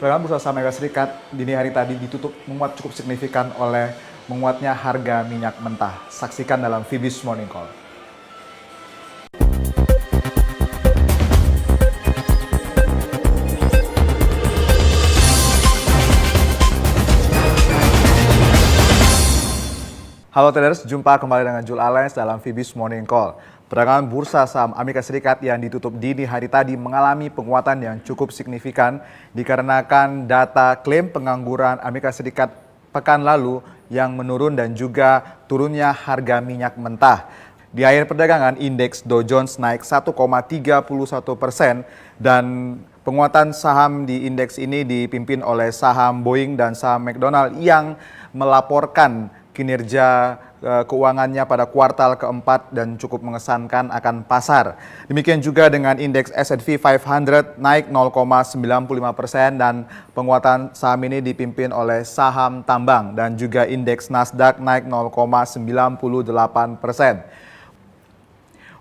Perdagangan bursa saham Amerika Serikat dini hari tadi ditutup menguat cukup signifikan oleh menguatnya harga minyak mentah. Saksikan dalam Fibis Morning Call. Halo traders, jumpa kembali dengan Jul Alliance dalam Fibis Morning Call. Perdagangan bursa saham Amerika Serikat yang ditutup dini hari tadi mengalami penguatan yang cukup signifikan dikarenakan data klaim pengangguran Amerika Serikat pekan lalu yang menurun dan juga turunnya harga minyak mentah. Di akhir perdagangan, indeks Dow Jones naik 1,31% dan penguatan saham di indeks ini dipimpin oleh saham Boeing dan saham McDonald yang melaporkan kinerja keuangannya pada kuartal keempat dan cukup mengesankan akan pasar. Demikian juga dengan indeks S&P 500 naik 0,95% dan penguatan saham ini dipimpin oleh saham tambang dan juga indeks Nasdaq naik 0,98%.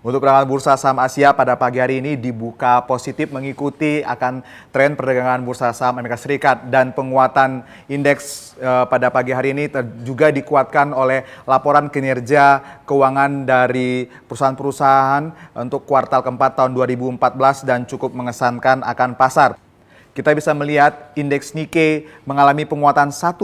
Untuk perdagangan bursa saham Asia pada pagi hari ini dibuka positif mengikuti akan tren perdagangan bursa saham Amerika Serikat dan penguatan indeks pada pagi hari ini juga dikuatkan oleh laporan kinerja keuangan dari perusahaan-perusahaan untuk kuartal keempat tahun 2014 dan cukup mengesankan akan pasar. Kita bisa melihat indeks Nikkei mengalami penguatan 1%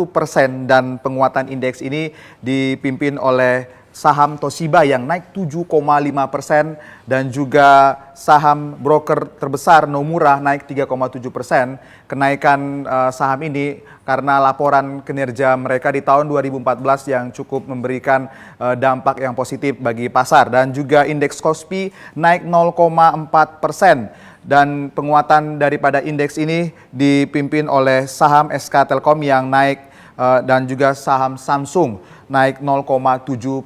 dan penguatan indeks ini dipimpin oleh saham Toshiba yang naik 7,5% dan juga saham broker terbesar Nomura naik 3,7%. Kenaikan saham ini karena laporan kinerja mereka di tahun 2014 yang cukup memberikan dampak yang positif bagi pasar. Dan juga indeks Kospi naik 0,4%. Dan penguatan daripada indeks ini dipimpin oleh saham SK Telkom yang naik dan juga saham Samsung naik 0,7%.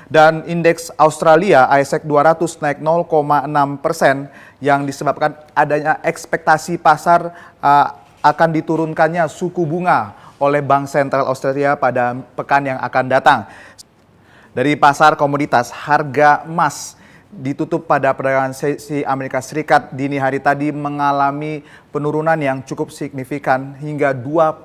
Dan indeks Australia ASX 200 naik 0,6% yang disebabkan adanya ekspektasi pasar akan diturunkannya suku bunga oleh Bank Sentral Australia pada pekan yang akan datang. Dari pasar komoditas, harga emas ditutup pada perdagangan sesi Amerika Serikat dini hari tadi mengalami penurunan yang cukup signifikan hingga 2%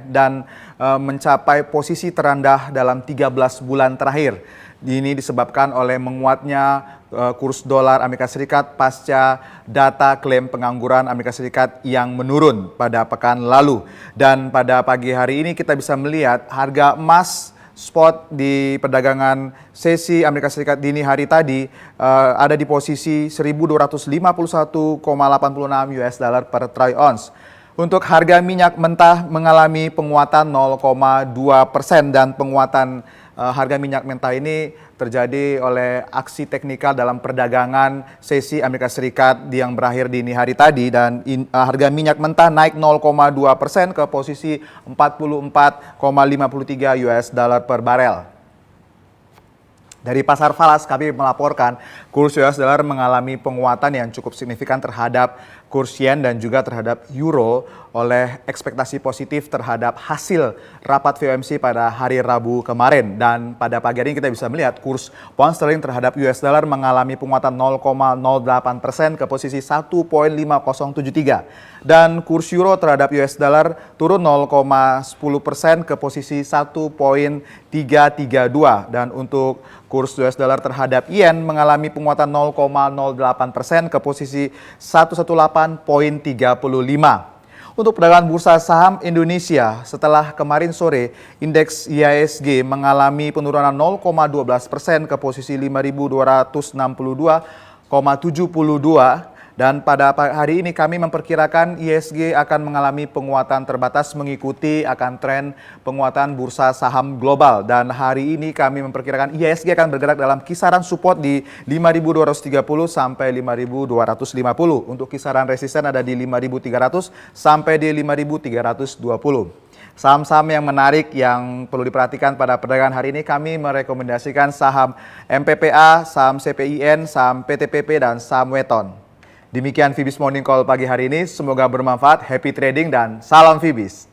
dan mencapai posisi terendah dalam 13 bulan terakhir. Ini disebabkan oleh menguatnya kurs dolar Amerika Serikat pasca data klaim pengangguran Amerika Serikat yang menurun pada pekan lalu. Dan pada pagi hari ini kita bisa melihat harga emas spot di perdagangan sesi Amerika Serikat dini hari tadi ada di posisi 1.251,86 US dollar per troy ounce. Untuk harga minyak mentah mengalami penguatan 0,2% dan penguatan harga minyak mentah ini terjadi oleh aksi teknikal dalam perdagangan sesi Amerika Serikat yang berakhir dini hari tadi dan harga minyak mentah naik 0,2% ke posisi 44,53 US dollar per barel. Dari pasar falas kami melaporkan kurs US dollar mengalami penguatan yang cukup signifikan terhadap kurs yen dan juga terhadap euro oleh ekspektasi positif terhadap hasil rapat FOMC pada hari Rabu kemarin. Dan pada pagi hari ini kita bisa melihat kurs pound sterling terhadap US dollar mengalami penguatan 0,08% ke posisi 1.5073. Dan kurs euro terhadap US dollar turun 0,10% ke posisi 1.332. Dan untuk kurs US dollar terhadap yen mengalami penguatan 0,08% ke posisi 118.35. Untuk perdagangan bursa saham Indonesia, setelah kemarin sore, indeks IHSG mengalami penurunan 0,12% ke posisi 5.262,72. Dan pada hari ini kami memperkirakan IHSG akan mengalami penguatan terbatas mengikuti akan tren penguatan bursa saham global. Dan hari ini kami memperkirakan IHSG akan bergerak dalam kisaran support di 5.230 sampai 5.250. Untuk kisaran resisten ada di 5.300 sampai di 5.320. Saham-saham yang menarik yang perlu diperhatikan pada perdagangan hari ini kami merekomendasikan saham MPPA, saham CPIN, saham PTPP, dan saham Weton. Demikian Fibis Morning Call pagi hari ini, semoga bermanfaat, happy trading dan salam Fibis.